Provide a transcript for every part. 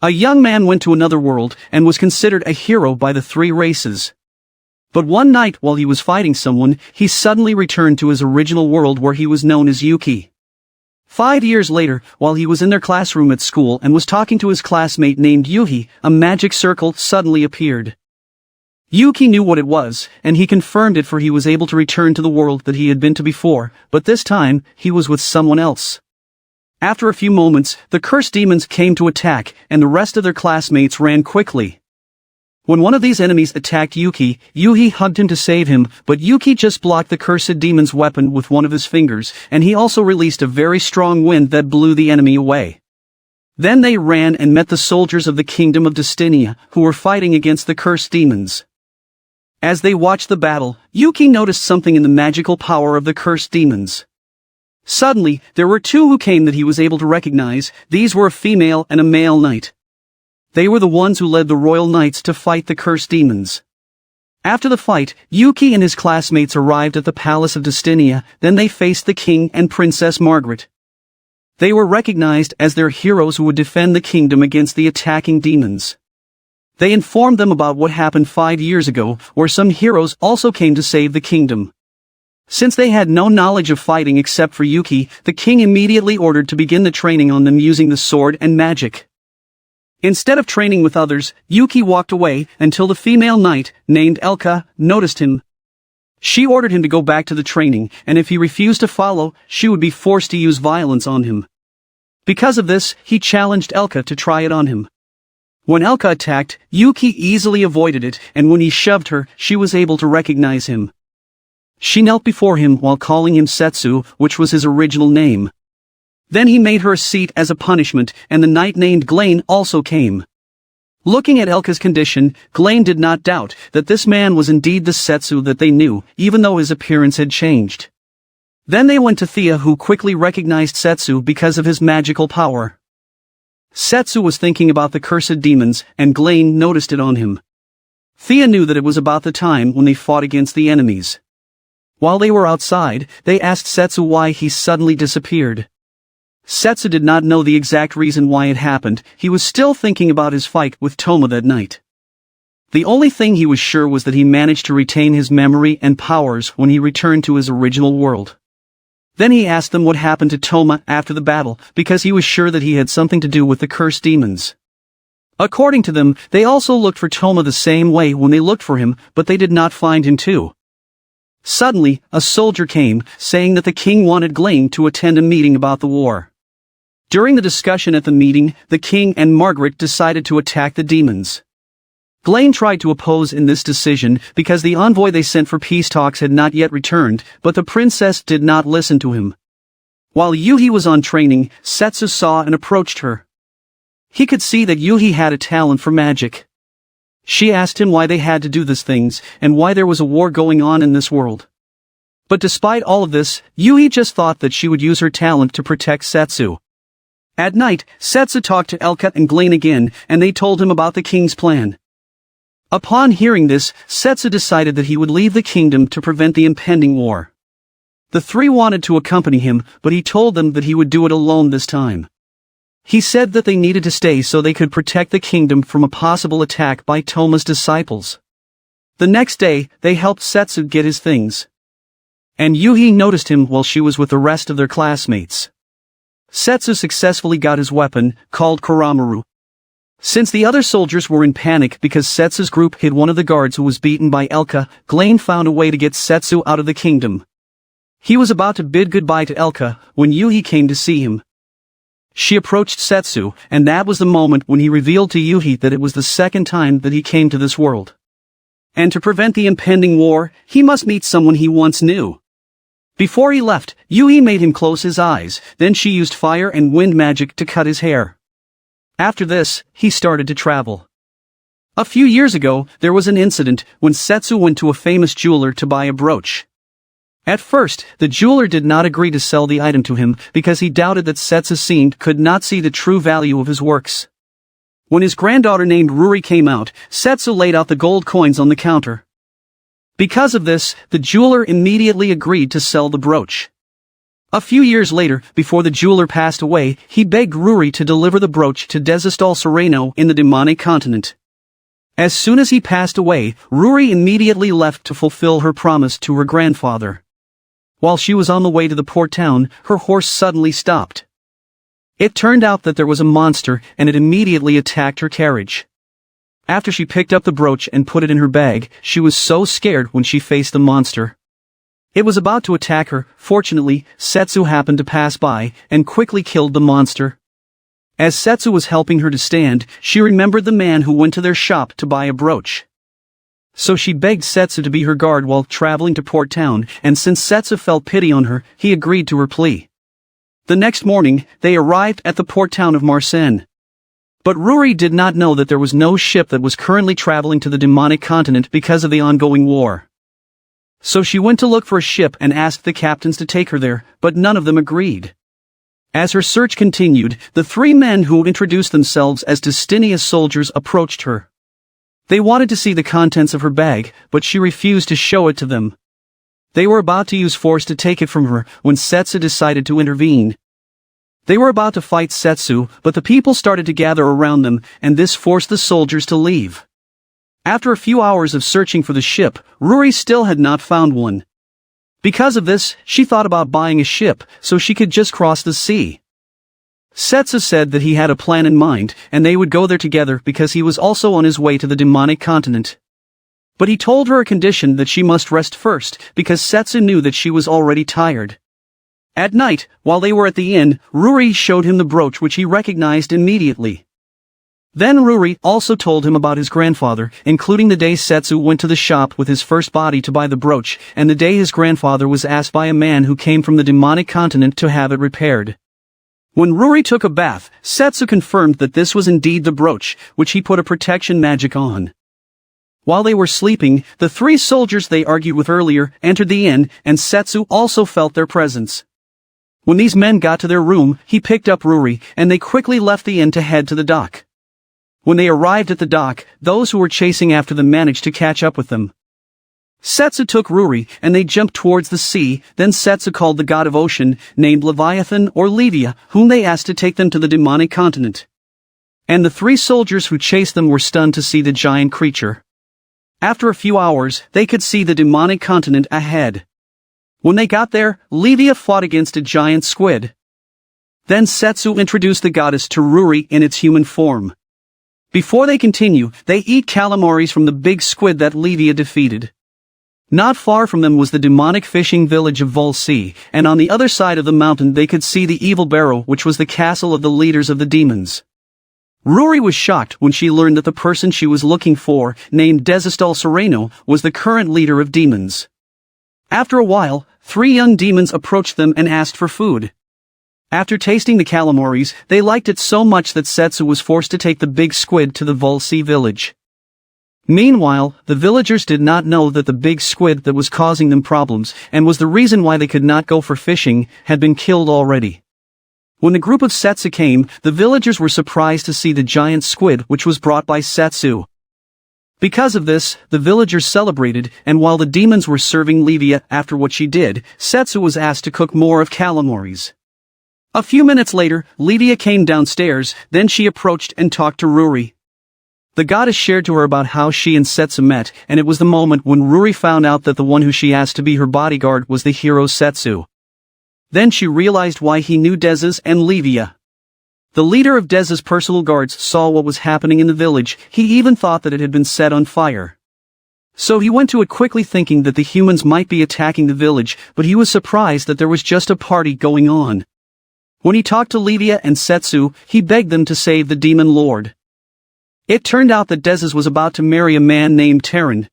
A young man went to another world and was considered a hero by the three races. But one night while he was fighting someone, he suddenly returned to his original world where he was known as Yuki. 5 years later, while he was in their classroom at school and was talking to his classmate named Yuhi, a magic circle suddenly appeared. Yuki knew what it was, and he confirmed it, for he was able to return to the world that he had been to before, but this time, he was with someone else. After a few moments, the cursed demons came to attack, and the rest of their classmates ran quickly. When one of these enemies attacked Yuki, Yuhi hugged him to save him, but Yuki just blocked the cursed demon's weapon with one of his fingers, and he also released a very strong wind that blew the enemy away. Then they ran and met the soldiers of the kingdom of Dinia, who were fighting against the cursed demons. As they watched the battle, Yuki noticed something in the magical power of the cursed demons. Suddenly, there were two who came that he was able to recognize. These were a female and a male knight. They were the ones who led the royal knights to fight the cursed demons. After the fight, Yuki and his classmates arrived at the palace of Dinia. Then they faced the king and Princess Margaret. They were recognized as their heroes who would defend the kingdom against the attacking demons. They informed them about what happened 5 years ago, where some heroes also came to save the kingdom. Since they had no knowledge of fighting except for Yuki, the king immediately ordered to begin the training on them using the sword and magic. Instead of training with others, Yuki walked away until the female knight, named Elka, noticed him. She ordered him to go back to the training, and if he refused to follow, she would be forced to use violence on him. Because of this, he challenged Elka to try it on him. When Elka attacked, Yuki easily avoided it, and when he shoved her, she was able to recognize him. She knelt before him while calling him Setsu, which was his original name. Then he made her a seat as a punishment, and the knight named Glain also came. Looking at Elka's condition, Glain did not doubt that this man was indeed the Setsu that they knew, even though his appearance had changed. Then they went to Thea, who quickly recognized Setsu because of his magical power. Setsu was thinking about the cursed demons, and Glain noticed it on him. Thea knew that it was about the time when they fought against the enemies. While they were outside, they asked Setsu why he suddenly disappeared. Setsu did not know the exact reason why it happened. He was still thinking about his fight with Toma that night. The only thing he was sure was that he managed to retain his memory and powers when he returned to his original world. Then he asked them what happened to Toma after the battle, because he was sure that he had something to do with the cursed demons. According to them, they also looked for Toma the same way when they looked for him, but they did not find him too. Suddenly, a soldier came, saying that the king wanted Glain to attend a meeting about the war. During the discussion at the meeting, the king and Margaret decided to attack the demons. Glain tried to oppose in this decision because the envoy they sent for peace talks had not yet returned, but the princess did not listen to him. While Yuhi was on training, Setsu saw and approached her. He could see that Yuhi had a talent for magic. She asked him why they had to do these things, and why there was a war going on in this world. But despite all of this, Yuhi just thought that she would use her talent to protect Setsu. At night, Setsu talked to Elka and Glain again, and they told him about the king's plan. Upon hearing this, Setsu decided that he would leave the kingdom to prevent the impending war. The three wanted to accompany him, but he told them that he would do it alone this time. He said that they needed to stay so they could protect the kingdom from a possible attack by Toma's disciples. The next day, they helped Setsu get his things. And Yuhi noticed him while she was with the rest of their classmates. Setsu successfully got his weapon, called Kuramaru. Since the other soldiers were in panic because Setsu's group hid one of the guards who was beaten by Elka, Glain found a way to get Setsu out of the kingdom. He was about to bid goodbye to Elka when Yuhi came to see him. She approached Setsu, and that was the moment when he revealed to Yuhi that it was the second time that he came to this world. And to prevent the impending war, he must meet someone he once knew. Before he left, Yuhi made him close his eyes, then she used fire and wind magic to cut his hair. After this, he started to travel. A few years ago, there was an incident when Setsu went to a famous jeweler to buy a brooch. At first, the jeweler did not agree to sell the item to him because he doubted that Setsu could not see the true value of his works. When his granddaughter named Ruri came out, Setsu laid out the gold coins on the counter. Because of this, the jeweler immediately agreed to sell the brooch. A few years later, before the jeweler passed away, he begged Ruri to deliver the brooch to Desistal Sereno in the demonic continent. As soon as he passed away, Ruri immediately left to fulfill her promise to her grandfather. While she was on the way to the port town, her horse suddenly stopped. It turned out that there was a monster, and it immediately attacked her carriage. After she picked up the brooch and put it in her bag, she was so scared when she faced the monster. It was about to attack her. Fortunately, Setsu happened to pass by, and quickly killed the monster. As Setsu was helping her to stand, she remembered the man who went to their shop to buy a brooch. So she begged Setsu to be her guard while traveling to Port Town, and since Setsu felt pity on her, he agreed to her plea. The next morning, they arrived at the port town of Marseille. But Ruri did not know that there was no ship that was currently traveling to the demonic continent because of the ongoing war. So she went to look for a ship and asked the captains to take her there, but none of them agreed. As her search continued, the three men who introduced themselves as Destinia's soldiers approached her. They wanted to see the contents of her bag, but she refused to show it to them. They were about to use force to take it from her when Setsu decided to intervene. They were about to fight Setsu, but the people started to gather around them, and this forced the soldiers to leave. After a few hours of searching for the ship, Ruri still had not found one. Because of this, she thought about buying a ship, so she could just cross the sea. Setsu said that he had a plan in mind, and they would go there together because he was also on his way to the demonic continent. But he told her a condition that she must rest first, because Setsu knew that she was already tired. At night, while they were at the inn, Ruri showed him the brooch which he recognized immediately. Then Ruri also told him about his grandfather, including the day Setsu went to the shop with his first body to buy the brooch, and the day his grandfather was asked by a man who came from the demonic continent to have it repaired. When Ruri took a bath, Setsu confirmed that this was indeed the brooch, which he put a protection magic on. While they were sleeping, the three soldiers they argued with earlier entered the inn, and Setsu also felt their presence. When these men got to their room, he picked up Ruri, and they quickly left the inn to head to the dock. When they arrived at the dock, those who were chasing after them managed to catch up with them. Setsu took Ruri, and they jumped towards the sea. Then Setsu called the god of ocean, named Leviathan or Levia, whom they asked to take them to the demonic continent. And the three soldiers who chased them were stunned to see the giant creature. After a few hours, they could see the demonic continent ahead. When they got there, Levia fought against a giant squid. Then Setsu introduced the goddess to Ruri in its human form. Before they continue, they eat calamaris from the big squid that Levia defeated. Not far from them was the demonic fishing village of Volsea, and on the other side of the mountain they could see the evil barrow, which was the castle of the leaders of the demons. Ruri was shocked when she learned that the person she was looking for, named Desistal Sereno, was the current leader of demons. After a while, three young demons approached them and asked for food. After tasting the calamaris, they liked it so much that Setsu was forced to take the big squid to the Volsea village. Meanwhile, the villagers did not know that the big squid that was causing them problems, and was the reason why they could not go for fishing, had been killed already. When the group of Setsu came, the villagers were surprised to see the giant squid which was brought by Setsu. Because of this, the villagers celebrated, and while the demons were serving Levia after what she did, Setsu was asked to cook more of calamaris. A few minutes later, Levia came downstairs, then she approached and talked to Ruri. The goddess shared to her about how she and Setsu met, and it was the moment when Ruri found out that the one who she asked to be her bodyguard was the hero Setsu. Then she realized why he knew Dez's and Levia. The leader of Dez's personal guards saw what was happening in the village. He even thought that it had been set on fire. So he went to it quickly thinking that the humans might be attacking the village, but he was surprised that there was just a party going on. When he talked to Levia and Setsu, he begged them to save the demon lord. It turned out that Dez's was about to marry a man named Terran.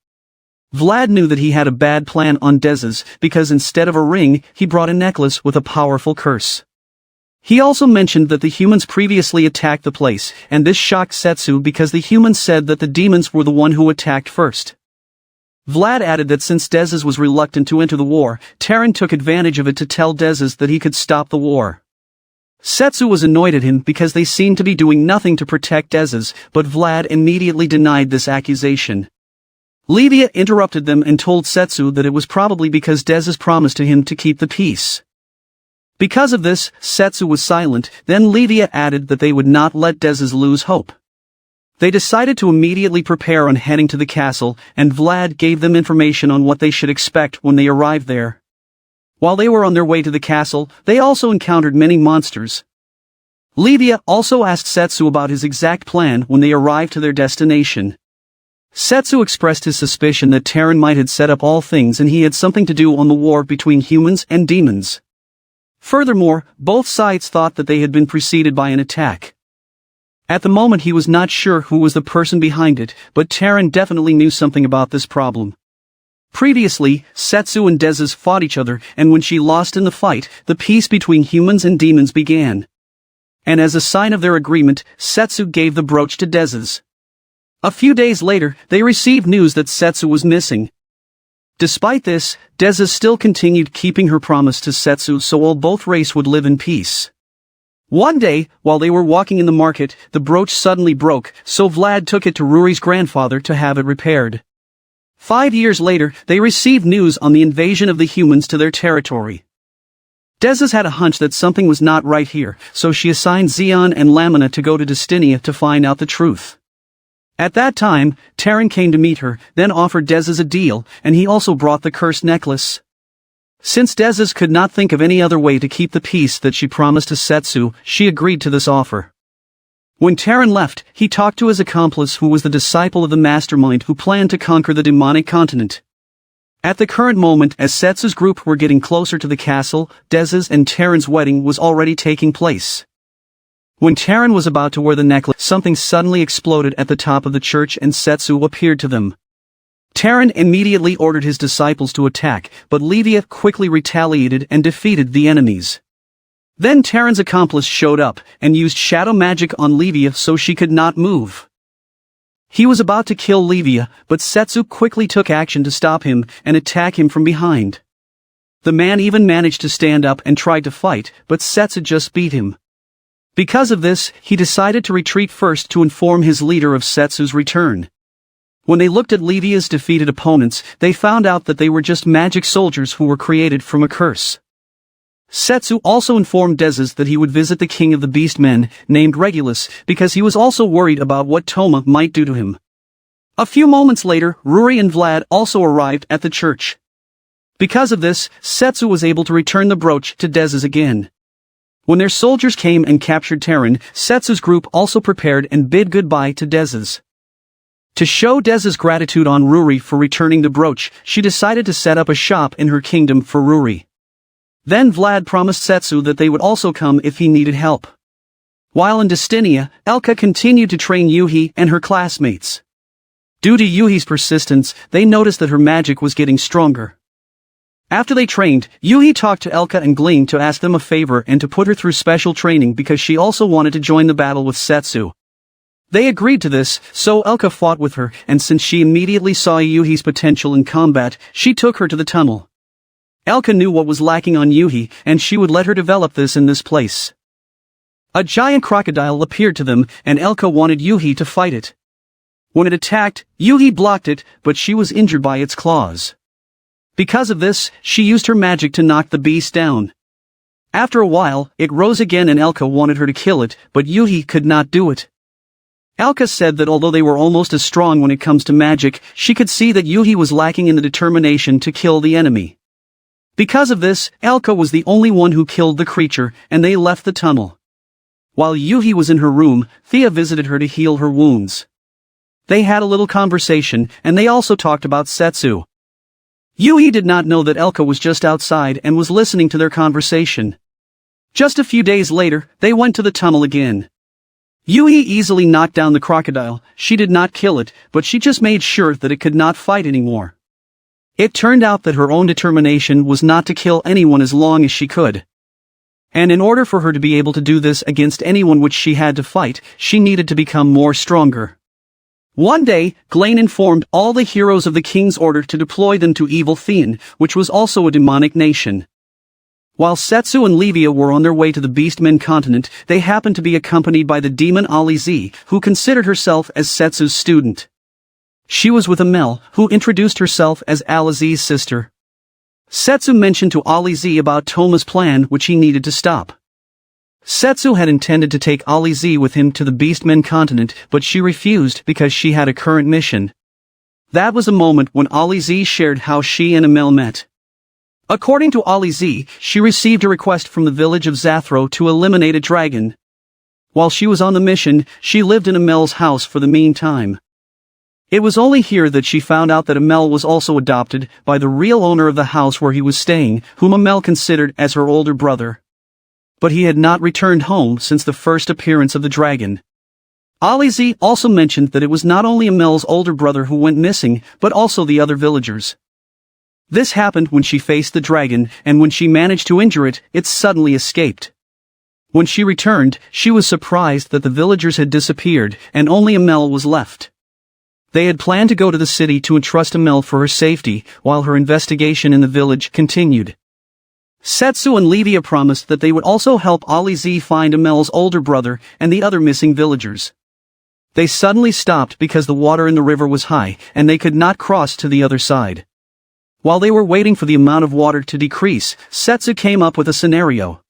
Vlad knew that he had a bad plan on Dez's, because instead of a ring, he brought a necklace with a powerful curse. He also mentioned that the humans previously attacked the place, and this shocked Setsu because the humans said that the demons were the one who attacked first. Vlad added that since Dez's was reluctant to enter the war, Terran took advantage of it to tell Dez's that he could stop the war. Setsu was annoyed at him because they seemed to be doing nothing to protect Dez's, but Vlad immediately denied this accusation. Levia interrupted them and told Setsu that it was probably because Dez's promised to him to keep the peace. Because of this, Setsu was silent, then Livia added that they would not let Dezes lose hope. They decided to immediately prepare on heading to the castle, and Vlad gave them information on what they should expect when they arrived there. While they were on their way to the castle, they also encountered many monsters. Livia also asked Setsu about his exact plan when they arrived to their destination. Setsu expressed his suspicion that Terran might have set up all things and he had something to do on the war between humans and demons. Furthermore, both sides thought that they had been preceded by an attack. At the moment he was not sure who was the person behind it, but Terran definitely knew something about this problem. Previously, Setsu and Dezes fought each other, and when she lost in the fight, the peace between humans and demons began. And as a sign of their agreement, Setsu gave the brooch to Dezes. A few days later, they received news that Setsu was missing. Despite this, Dezes still continued keeping her promise to Setsu so all both races would live in peace. One day, while they were walking in the market, the brooch suddenly broke, so Vlad took it to Ruri's grandfather to have it repaired. 5 years later, they received news on the invasion of the humans to their territory. Dezes had a hunch that something was not right here, so she assigned Xion and Lamina to go to Dinia to find out the truth. At that time, Terran came to meet her, then offered Dezes a deal, and he also brought the cursed necklace. Since Dezes could not think of any other way to keep the peace that she promised to Setsu, she agreed to this offer. When Terran left, he talked to his accomplice who was the disciple of the mastermind who planned to conquer the demonic continent. At the current moment, as Setsu's group were getting closer to the castle, Dezes and Terran's wedding was already taking place. When Terran was about to wear the necklace, something suddenly exploded at the top of the church and Setsu appeared to them. Terran immediately ordered his disciples to attack, but Livia quickly retaliated and defeated the enemies. Then Terran's accomplice showed up, and used shadow magic on Livia so she could not move. He was about to kill Livia, but Setsu quickly took action to stop him and attack him from behind. The man even managed to stand up and tried to fight, but Setsu just beat him. Because of this, he decided to retreat first to inform his leader of Setsu's return. When they looked at Livia's defeated opponents, they found out that they were just magic soldiers who were created from a curse. Setsu also informed Dezes that he would visit the king of the Beastmen, named Regulus, because he was also worried about what Toma might do to him. A few moments later, Ruri and Vlad also arrived at the church. Because of this, Setsu was able to return the brooch to Dezes again. When their soldiers came and captured Terran, Setsu's group also prepared and bid goodbye to Dezes. To show Dezes' gratitude on Ruri for returning the brooch, she decided to set up a shop in her kingdom for Ruri. Then Vlad promised Setsu that they would also come if he needed help. While in Dinia, Elka continued to train Yuhi and her classmates. Due to Yuhi's persistence, they noticed that her magic was getting stronger. After they trained, Yuhi talked to Elka and Gling to ask them a favor and to put her through special training because she also wanted to join the battle with Setsu. They agreed to this, so Elka fought with her, and since she immediately saw Yuhi's potential in combat, she took her to the tunnel. Elka knew what was lacking on Yuhi, and she would let her develop this in this place. A giant crocodile appeared to them, and Elka wanted Yuhi to fight it. When it attacked, Yuhi blocked it, but she was injured by its claws. Because of this, she used her magic to knock the beast down. After a while, it rose again and Elka wanted her to kill it, but Yuhi could not do it. Elka said that although they were almost as strong when it comes to magic, she could see that Yuhi was lacking in the determination to kill the enemy. Because of this, Elka was the only one who killed the creature, and they left the tunnel. While Yuhi was in her room, Thea visited her to heal her wounds. They had a little conversation, and they also talked about Setsu. Yuhi did not know that Elka was just outside and was listening to their conversation. Just a few days later, they went to the tunnel again. Yuhi easily knocked down the crocodile. She did not kill it, but she just made sure that it could not fight anymore. It turned out that her own determination was not to kill anyone as long as she could. And in order for her to be able to do this against anyone which she had to fight, she needed to become more stronger. One day, Glen informed all the heroes of the king's order to deploy them to evil Theon, which was also a demonic nation. While Setsu and Livia were on their way to the Beastmen continent, they happened to be accompanied by the demon Alize, who considered herself as Setsu's student. She was with Amel, who introduced herself as Alize's sister. Setsu mentioned to Ali Z about Toma's plan, which he needed to stop. Setsu had intended to take Ali Z with him to the Beastmen continent, but she refused because she had a current mission. That was a moment when Ali Z shared how she and Amel met. According to Ali Z, she received a request from the village of Zathro to eliminate a dragon. While she was on the mission, she lived in Amel's house for the meantime. It was only here that she found out that Amel was also adopted by the real owner of the house where he was staying, whom Amel considered as her older brother. But he had not returned home since the first appearance of the dragon. Ali Z also mentioned that it was not only Amel's older brother who went missing, but also the other villagers. This happened when she faced the dragon, and when she managed to injure it, it suddenly escaped. When she returned, she was surprised that the villagers had disappeared, and only Amel was left. They had planned to go to the city to entrust Amel for her safety, while her investigation in the village continued. Setsu and Livia promised that they would also help Ali Z find Amel's older brother and the other missing villagers. They suddenly stopped because the water in the river was high, and they could not cross to the other side. While they were waiting for the amount of water to decrease, Setsu came up with a scenario.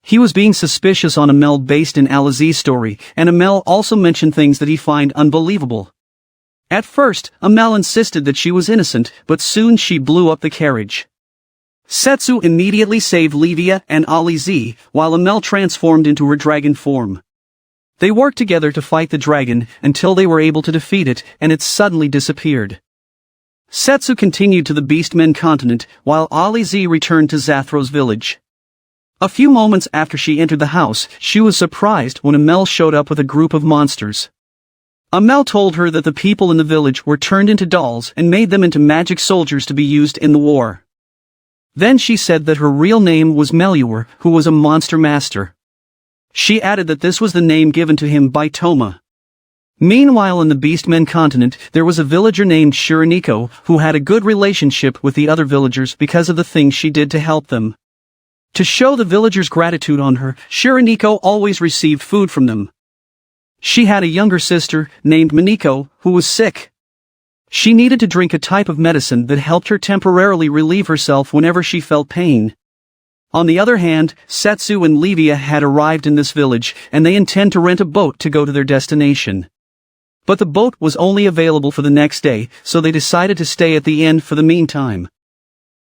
He was being suspicious on Amel based in Ali Z's story, and Amel also mentioned things that he find unbelievable. At first, Amel insisted that she was innocent, but soon she blew up the carriage. Setsu immediately saved Livia and Ali Z, while Amel transformed into her dragon form. They worked together to fight the dragon, until they were able to defeat it, and it suddenly disappeared. Setsu continued to the Beastmen continent, while Ali Z returned to Zathro's village. A few moments after she entered the house, she was surprised when Amel showed up with a group of monsters. Amel told her that the people in the village were turned into dolls and made them into magic soldiers to be used in the war. Then she said that her real name was Meluor, who was a monster master. She added that this was the name given to him by Toma. Meanwhile, in the Beastmen continent, there was a villager named Shiraniko, who had a good relationship with the other villagers because of the things she did to help them. To show the villagers' gratitude on her, Shiraniko always received food from them. She had a younger sister, named Miniko, who was sick. She needed to drink a type of medicine that helped her temporarily relieve herself whenever she felt pain. On the other hand, Setsu and Livia had arrived in this village, and they intend to rent a boat to go to their destination. But the boat was only available for the next day, so they decided to stay at the inn for the meantime.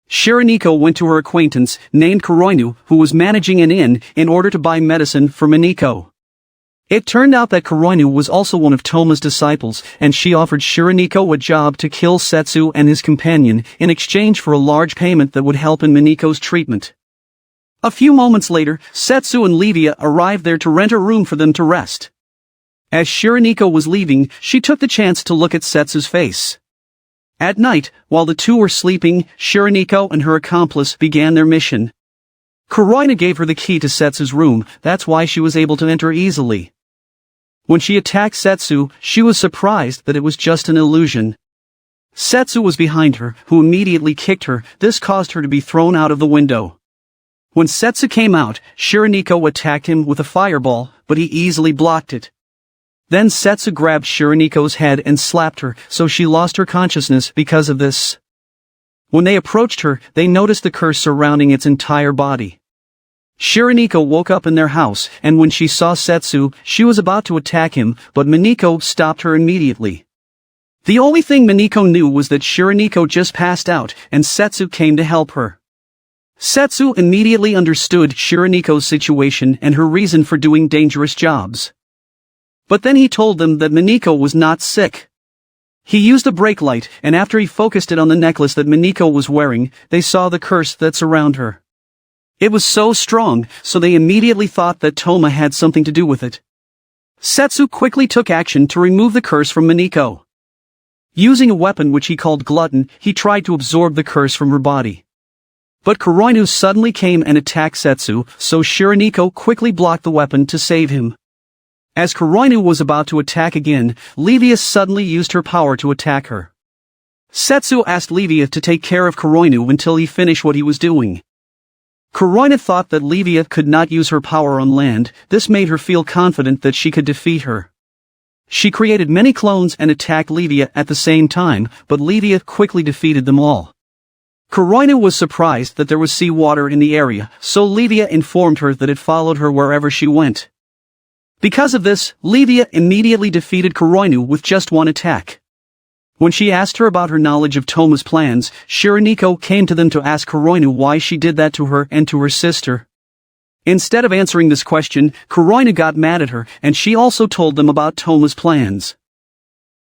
Shiraniko went to her acquaintance, named Kuroinu, who was managing an inn, in order to buy medicine for Miniko. It turned out that Kuroinu was also one of Toma's disciples, and she offered Shiraniko a job to kill Setsu and his companion, in exchange for a large payment that would help in Miniko's treatment. A few moments later, Setsu and Livia arrived there to rent a room for them to rest. As Shiraniko was leaving, she took the chance to look at Setsu's face. At night, while the two were sleeping, Shiraniko and her accomplice began their mission. Kuroinu gave her the key to Setsu's room, that's why she was able to enter easily. When she attacked Setsu, she was surprised that it was just an illusion. Setsu was behind her, who immediately kicked her. This caused her to be thrown out of the window. When Setsu came out, Shiraniko attacked him with a fireball, but he easily blocked it. Then Setsu grabbed Shiraniko's head and slapped her, so she lost her consciousness because of this. When they approached her, they noticed the curse surrounding its entire body. Shiraniko woke up in their house, and when she saw Setsu, she was about to attack him, but Miniko stopped her immediately. The only thing Miniko knew was that Shiraniko just passed out, and Setsu came to help her. Setsu immediately understood Shiraniko's situation and her reason for doing dangerous jobs. But then he told them that Miniko was not sick. He used a brake light, and after he focused it on the necklace that Miniko was wearing, they saw the curse that's around her. It was so strong, so they immediately thought that Toma had something to do with it. Setsu quickly took action to remove the curse from Miniko. Using a weapon which he called Glutton, he tried to absorb the curse from her body. But Kuroinu suddenly came and attacked Setsu, so Shiraniko quickly blocked the weapon to save him. As Kuroinu was about to attack again, Livia suddenly used her power to attack her. Setsu asked Livia to take care of Kuroinu until he finished what he was doing. Kuroinu thought that Livia could not use her power on land. This made her feel confident that she could defeat her. She created many clones and attacked Livia at the same time, but Livia quickly defeated them all. Kuroinu was surprised that there was sea water in the area, so Livia informed her that it followed her wherever she went. Because of this, Livia immediately defeated Kuroinu with just one attack. When she asked her about her knowledge of Toma's plans, Shiraniko came to them to ask Kuroinu why she did that to her and to her sister. Instead of answering this question, Kuroinu got mad at her, and she also told them about Toma's plans.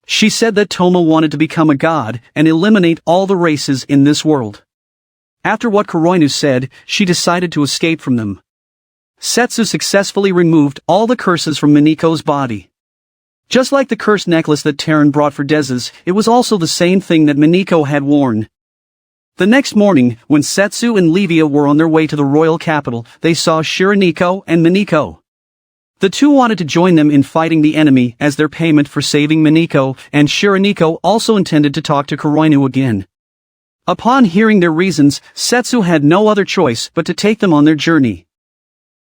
She said that Toma wanted to become a god and eliminate all the races in this world. After what Kuroinu said, she decided to escape from them. Setsu successfully removed all the curses from Miniko's body. Just like the cursed necklace that Terran brought for Dez's, it was also the same thing that Miniko had worn. The next morning, when Setsu and Livia were on their way to the royal capital, they saw Shiraniko and Miniko. The two wanted to join them in fighting the enemy as their payment for saving Miniko, and Shiraniko also intended to talk to Kuroinu again. Upon hearing their reasons, Setsu had no other choice but to take them on their journey.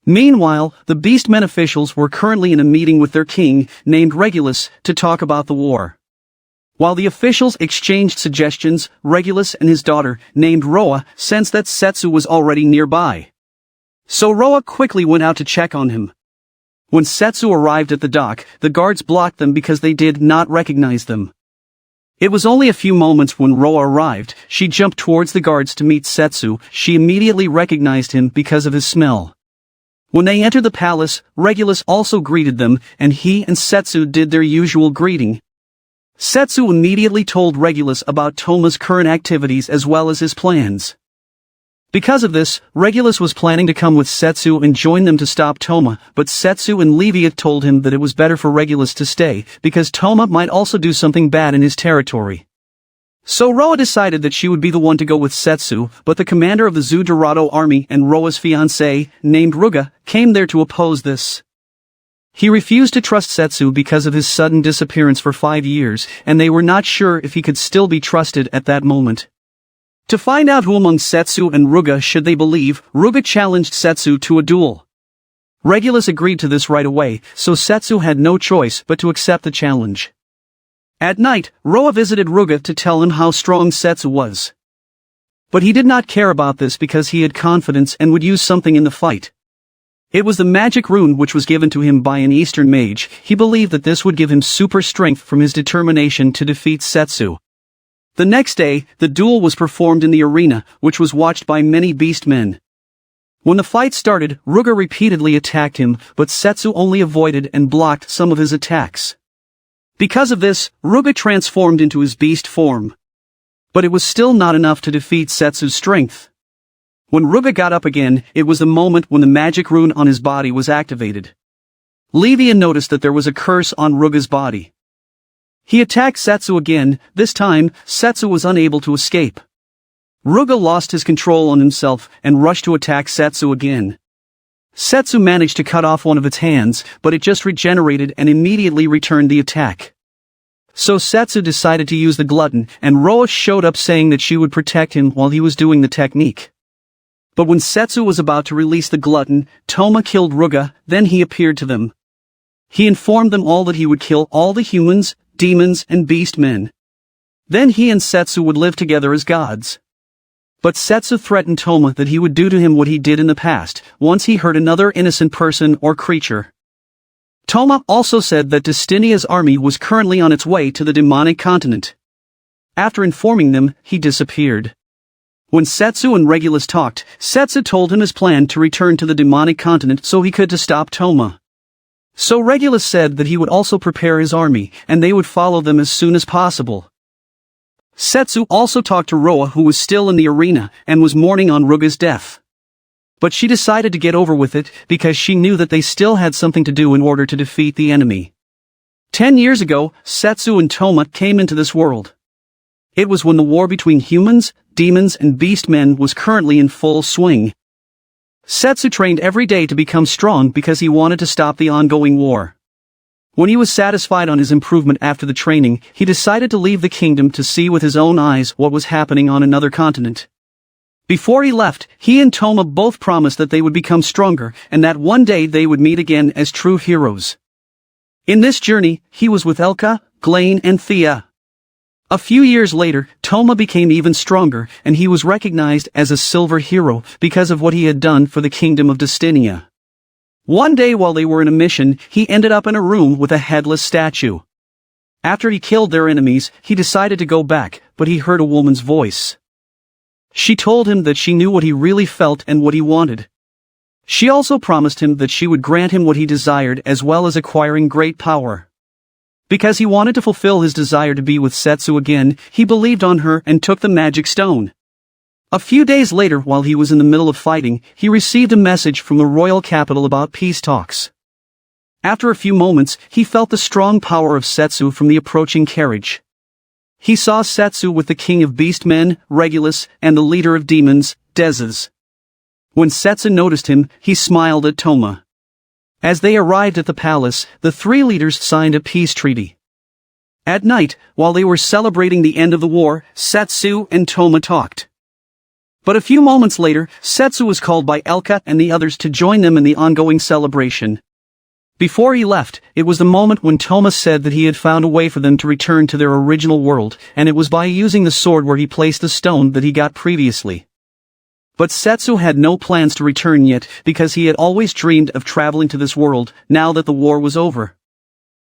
Meanwhile, the Beastmen officials were currently in a meeting with their king, named Regulus, to talk about the war. While the officials exchanged suggestions, Regulus and his daughter, named Roa, sensed that Setsu was already nearby. So Roa quickly went out to check on him. When Setsu arrived at the dock, the guards blocked them because they did not recognize them. It was only a few moments when Roa arrived. She jumped towards the guards to meet Setsu. She immediately recognized him because of his smell. When they entered the palace, Regulus also greeted them, and he and Setsu did their usual greeting. Setsu immediately told Regulus about Toma's current activities as well as his plans. Because of this, Regulus was planning to come with Setsu and join them to stop Toma, but Setsu and Livia told him that it was better for Regulus to stay, because Toma might also do something bad in his territory. So Roa decided that she would be the one to go with Setsu, but the commander of the Zu Dorado army and Roa's fiancé, named Ruga, came there to oppose this. He refused to trust Setsu because of his sudden disappearance for 5 years, and they were not sure if he could still be trusted at that moment. To find out who among Setsu and Ruga should they believe, Ruga challenged Setsu to a duel. Regulus agreed to this right away, so Setsu had no choice but to accept the challenge. At night, Roa visited Ruga to tell him how strong Setsu was. But he did not care about this because he had confidence and would use something in the fight. It was the magic rune which was given to him by an Eastern mage. He believed that this would give him super strength from his determination to defeat Setsu. The next day, the duel was performed in the arena, which was watched by many Beastmen. When the fight started, Ruga repeatedly attacked him, but Setsu only avoided and blocked some of his attacks. Because of this, Ruga transformed into his beast form. But it was still not enough to defeat Setsu's strength. When Ruga got up again, it was the moment when the magic rune on his body was activated. Livia noticed that there was a curse on Ruga's body. He attacked Setsu again. This time, Setsu was unable to escape. Ruga lost his control on himself and rushed to attack Setsu again. Setsu managed to cut off one of its hands, but it just regenerated and immediately returned the attack. So Setsu decided to use the glutton, and Roa showed up saying that she would protect him while he was doing the technique. But when Setsu was about to release the glutton, Toma killed Ruga, then he appeared to them. He informed them all that he would kill all the humans, demons, and beastmen. Then he and Setsu would live together as gods. But Setsu threatened Toma that he would do to him what he did in the past, once he hurt another innocent person or creature. Toma also said that Destinia's army was currently on its way to the demonic continent. After informing them, he disappeared. When Setsu and Regulus talked, Setsu told him his plan to return to the demonic continent so he could stop Toma. So Regulus said that he would also prepare his army, and they would follow them as soon as possible. Setsu also talked to Roa, who was still in the arena, and was mourning on Ruga's death. But she decided to get over with it, because she knew that they still had something to do in order to defeat the enemy. 10 years ago, Setsu and Toma came into this world. It was when the war between humans, demons, and beastmen was currently in full swing. Setsu trained every day to become strong because he wanted to stop the ongoing war. When he was satisfied on his improvement after the training, he decided to leave the kingdom to see with his own eyes what was happening on another continent. Before he left, he and Toma both promised that they would become stronger, and that one day they would meet again as true heroes. In this journey, he was with Elka, Glaine, and Thea. A few years later, Toma became even stronger, and he was recognized as a silver hero because of what he had done for the kingdom of Dinia. One day while they were in a mission, he ended up in a room with a headless statue. After he killed their enemies, he decided to go back, but he heard a woman's voice. She told him that she knew what he really felt and what he wanted. She also promised him that she would grant him what he desired as well as acquiring great power. Because he wanted to fulfill his desire to be with Setsu again, he believed on her and took the magic stone. A few days later, while he was in the middle of fighting, he received a message from the royal capital about peace talks. After a few moments, he felt the strong power of Setsu from the approaching carriage. He saw Setsu with the king of Beastmen, Regulus, and the leader of demons, Dezes. When Setsu noticed him, he smiled at Toma. As they arrived at the palace, the three leaders signed a peace treaty. At night, while they were celebrating the end of the war, Setsu and Toma talked. But a few moments later, Setsu was called by Elka and the others to join them in the ongoing celebration. Before he left, it was the moment when Toma said that he had found a way for them to return to their original world, and it was by using the sword where he placed the stone that he got previously. But Setsu had no plans to return yet, because he had always dreamed of traveling to this world, now that the war was over.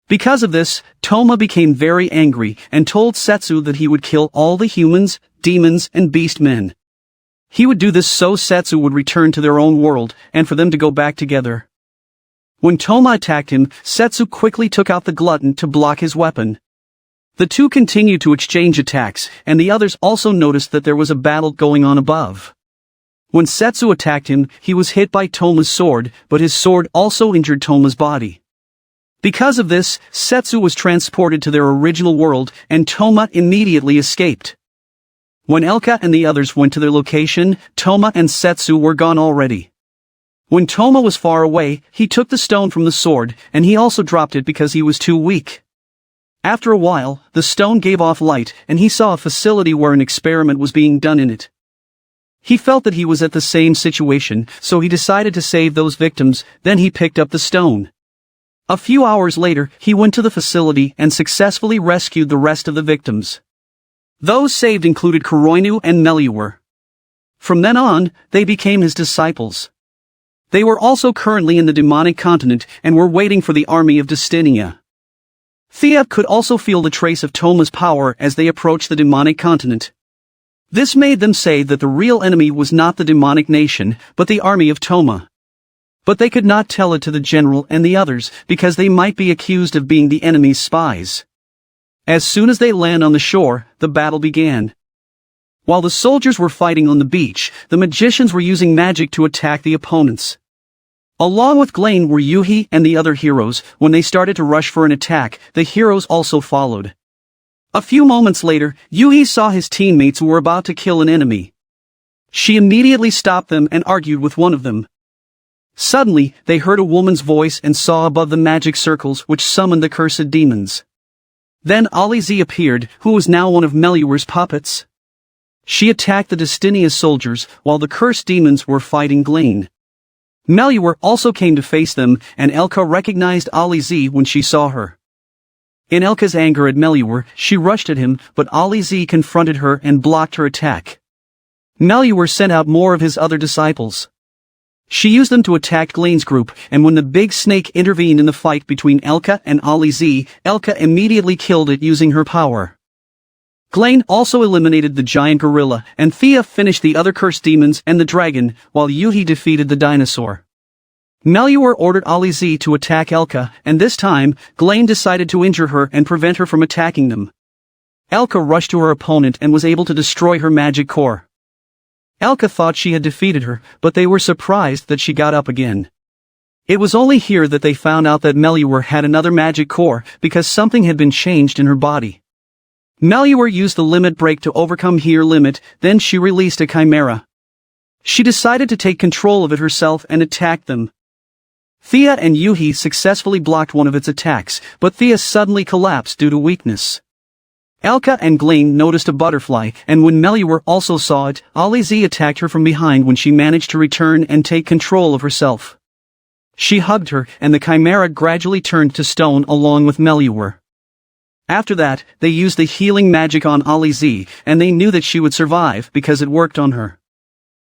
Because of this, Toma became very angry, and told Setsu that he would kill all the humans, demons, and beastmen. He would do this so Setsu would return to their own world, and for them to go back together. When Toma attacked him, Setsu quickly took out the glutton to block his weapon. The two continued to exchange attacks, and the others also noticed that there was a battle going on above. When Setsu attacked him, he was hit by Toma's sword, but his sword also injured Toma's body. Because of this, Setsu was transported to their original world, and Toma immediately escaped. When Elka and the others went to their location, Toma and Setsu were gone already. When Toma was far away, he took the stone from the sword, and he also dropped it because he was too weak. After a while, the stone gave off light, and he saw a facility where an experiment was being done in it. He felt that he was at the same situation, so he decided to save those victims, then he picked up the stone. A few hours later, he went to the facility and successfully rescued the rest of the victims. Those saved included Kuroinu and Melior. From then on, they became his disciples. They were also currently in the demonic continent and were waiting for the army of Dinia. Thea could also feel the trace of Toma's power as they approached the demonic continent. This made them say that the real enemy was not the demonic nation, but the army of Toma. But they could not tell it to the general and the others, because they might be accused of being the enemy's spies. As soon as they land on the shore, the battle began. While the soldiers were fighting on the beach, the magicians were using magic to attack the opponents. Along with Glain were Yuhi and the other heroes. When they started to rush for an attack, the heroes also followed. A few moments later, Yuhi saw his teammates who were about to kill an enemy. She immediately stopped them and argued with one of them. Suddenly, they heard a woman's voice and saw above the magic circles which summoned the cursed demons. Then Aliz appeared, who was now one of Melior's puppets. She attacked the Dinia soldiers, while the cursed demons were fighting Glain. Melior also came to face them, and Elka recognized Aliz when she saw her. In Elka's anger at Melior, she rushed at him, but Aliz confronted her and blocked her attack. Melior sent out more of his other disciples. She used them to attack Glain's group, and when the big snake intervened in the fight between Elka and Aliz, Elka immediately killed it using her power. Glain also eliminated the giant gorilla, and Thea finished the other cursed demons and the dragon, while Yuhi defeated the dinosaur. Melior ordered Aliz to attack Elka, and this time, Glain decided to injure her and prevent her from attacking them. Elka rushed to her opponent and was able to destroy her magic core. Elka thought she had defeated her, but they were surprised that she got up again. It was only here that they found out that Melior had another magic core, because something had been changed in her body. Melior used the limit break to overcome her limit, then she released a chimera. She decided to take control of it herself and attacked them. Thea and Yuhi successfully blocked one of its attacks, but Thea suddenly collapsed due to weakness. Elka and Glain noticed a butterfly, and when Melior also saw it, Aliz attacked her from behind when she managed to return and take control of herself. She hugged her, and the chimera gradually turned to stone along with Melior. After that, they used the healing magic on Ali Z, and they knew that she would survive because it worked on her.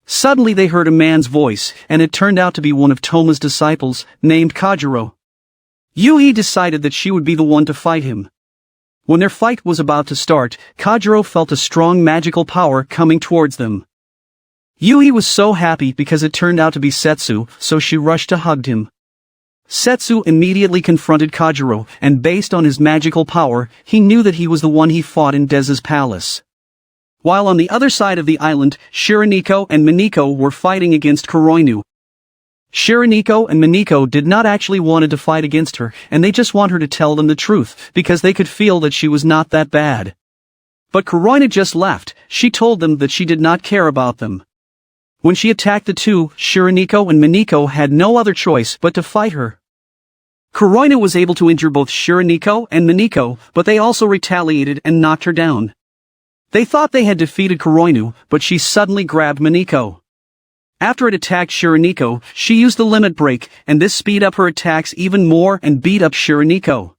Suddenly they heard a man's voice, and it turned out to be one of Toma's disciples, named Kajiro. Yui decided that she would be the one to fight him. When their fight was about to start, Kajiro felt a strong magical power coming towards them. Yui was so happy because it turned out to be Setsu, so she rushed to hug him. Setsu immediately confronted Kajiro, and based on his magical power, he knew that he was the one he fought in Deza's palace. While on the other side of the island, Shiraniko and Mineko were fighting against Kuroinu. Shiraniko and Mineko did not actually wanted to fight against her, and they just want her to tell them the truth, because they could feel that she was not that bad. But Kuroinu just left. She told them that she did not care about them. When she attacked the two, Shiraniko and Mineko had no other choice but to fight her. Kuroinu was able to injure both Shiraniko and Mineko, but they also retaliated and knocked her down. They thought they had defeated Kuroinu, but she suddenly grabbed Mineko. After it attacked Shiraniko, she used the limit break, and this speed up her attacks even more and beat up Shiraniko.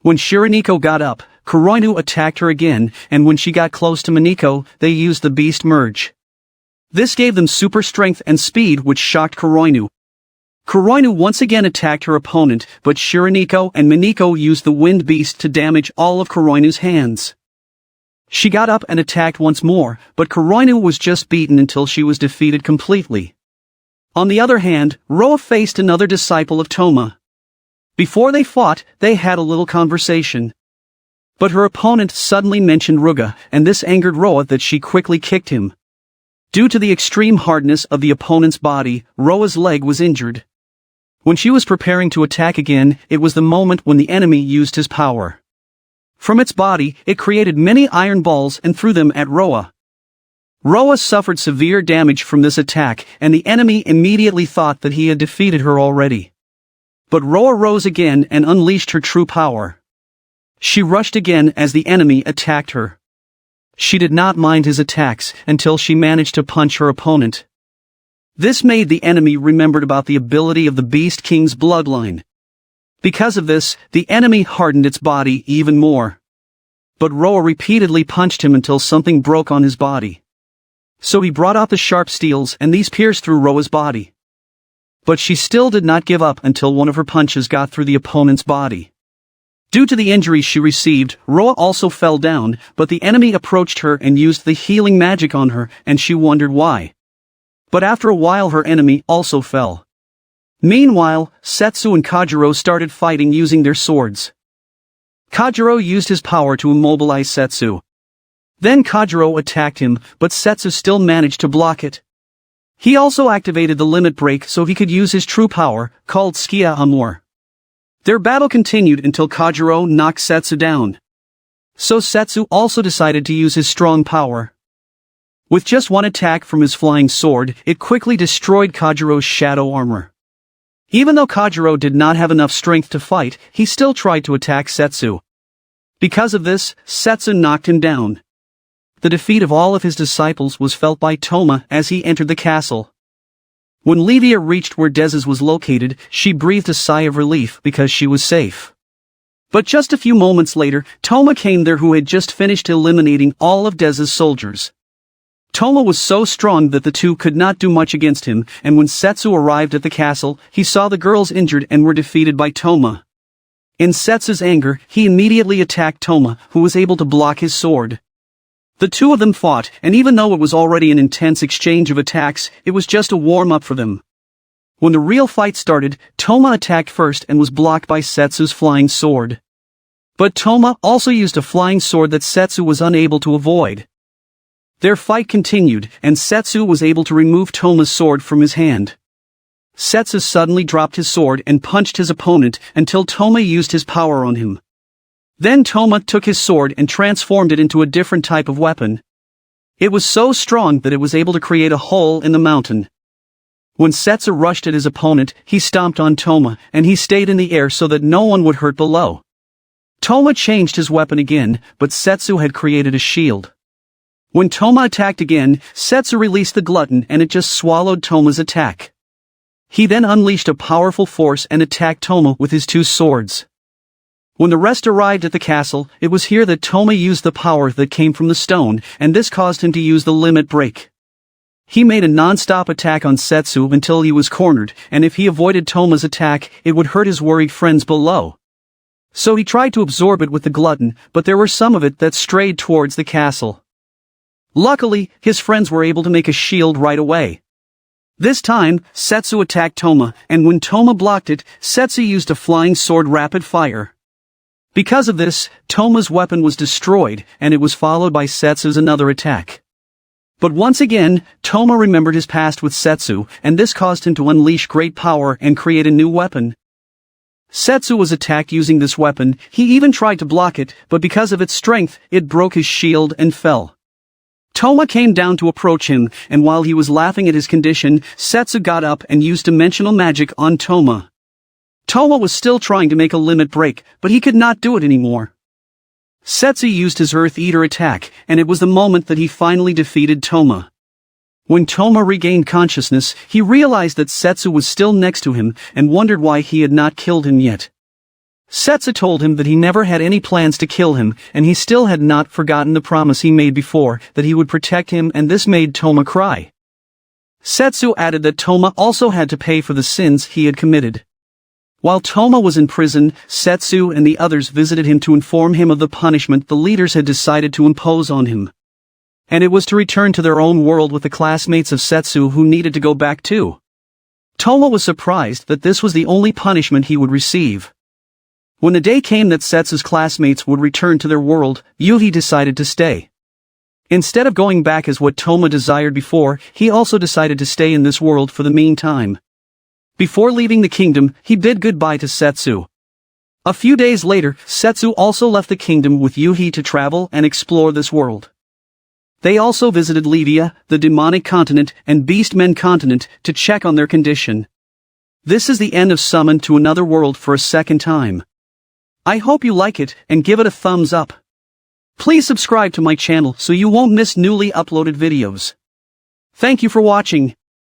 When Shiraniko got up, Kuroinu attacked her again, and when she got close to Mineko, they used the beast merge. This gave them super strength and speed, which shocked Kuroinu. Kuroinu once again attacked her opponent, but Shiraniko and Mineko used the wind beast to damage all of Kuroinu's hands. She got up and attacked once more, but Kuroinu was just beaten until she was defeated completely. On the other hand, Roa faced another disciple of Toma. Before they fought, they had a little conversation. But her opponent suddenly mentioned Ruga, and this angered Roa that she quickly kicked him. Due to the extreme hardness of the opponent's body, Roa's leg was injured. When she was preparing to attack again, it was the moment when the enemy used his power. From its body, it created many iron balls and threw them at Roa. Roa suffered severe damage from this attack, and the enemy immediately thought that he had defeated her already. But Roa rose again and unleashed her true power. She rushed again as the enemy attacked her. She did not mind his attacks until she managed to punch her opponent. This made the enemy remembered about the ability of the Beast King's bloodline. Because of this, the enemy hardened its body even more. But Roa repeatedly punched him until something broke on his body. So he brought out the sharp steels and these pierced through Roa's body. But she still did not give up until one of her punches got through the opponent's body. Due to the injuries she received, Roa also fell down, but the enemy approached her and used the healing magic on her, and she wondered why. But after a while her enemy also fell. Meanwhile, Setsu and Kajiro started fighting using their swords. Kajiro used his power to immobilize Setsu. Then Kajiro attacked him, but Setsu still managed to block it. He also activated the limit break so he could use his true power, called Skia Amor. Their battle continued until Kajiro knocked Setsu down. So Setsu also decided to use his strong power. With just one attack from his flying sword, it quickly destroyed Kajiro's shadow armor. Even though Kajiro did not have enough strength to fight, he still tried to attack Setsu. Because of this, Setsu knocked him down. The defeat of all of his disciples was felt by Toma as he entered the castle. When Livia reached where Dezes was located, she breathed a sigh of relief because she was safe. But just a few moments later, Toma came there who had just finished eliminating all of Dezes' soldiers. Toma was so strong that the two could not do much against him, and when Setsu arrived at the castle, he saw the girls injured and were defeated by Toma. In Setsu's anger, he immediately attacked Toma, who was able to block his sword. The two of them fought, and even though it was already an intense exchange of attacks, it was just a warm-up for them. When the real fight started, Toma attacked first and was blocked by Setsu's flying sword. But Toma also used a flying sword that Setsu was unable to avoid. Their fight continued, and Setsu was able to remove Toma's sword from his hand. Setsu suddenly dropped his sword and punched his opponent until Toma used his power on him. Then Toma took his sword and transformed it into a different type of weapon. It was so strong that it was able to create a hole in the mountain. When Setsu rushed at his opponent, he stomped on Toma, and he stayed in the air so that no one would hurt below. Toma changed his weapon again, but Setsu had created a shield. When Toma attacked again, Setsu released the glutton and it just swallowed Toma's attack. He then unleashed a powerful force and attacked Toma with his two swords. When the rest arrived at the castle, it was here that Toma used the power that came from the stone, and this caused him to use the limit break. He made a non-stop attack on Setsu until he was cornered, and if he avoided Toma's attack, it would hurt his worried friends below. So he tried to absorb it with the glutton, but there were some of it that strayed towards the castle. Luckily, his friends were able to make a shield right away. This time, Setsu attacked Toma, and when Toma blocked it, Setsu used a flying sword rapid fire. Because of this, Toma's weapon was destroyed, and it was followed by Setsu's another attack. But once again, Toma remembered his past with Setsu, and this caused him to unleash great power and create a new weapon. Setsu was attacked using this weapon. He even tried to block it, but because of its strength, it broke his shield and fell. Toma came down to approach him, and while he was laughing at his condition, Setsu got up and used dimensional magic on Toma. Toma was still trying to make a limit break, but he could not do it anymore. Setsu used his Earth Eater attack, and it was the moment that he finally defeated Toma. When Toma regained consciousness, he realized that Setsu was still next to him, and wondered why he had not killed him yet. Setsu told him that he never had any plans to kill him, and he still had not forgotten the promise he made before, that he would protect him, and this made Toma cry. Setsu added that Toma also had to pay for the sins he had committed. While Toma was in prison, Setsu and the others visited him to inform him of the punishment the leaders had decided to impose on him. And it was to return to their own world with the classmates of Setsu who needed to go back too. Toma was surprised that this was the only punishment he would receive. When the day came that Setsu's classmates would return to their world, Yuhi decided to stay. Instead of going back as what Toma desired before, he also decided to stay in this world for the meantime. Before leaving the kingdom, he bid goodbye to Setsu. A few days later, Setsu also left the kingdom with Yuhi to travel and explore this world. They also visited Levia, the demonic continent, and Beastmen continent to check on their condition. This is the end of Summon to Another World for a second time. I hope you like it, and give it a thumbs up. Please subscribe to my channel so you won't miss newly uploaded videos. Thank you for watching.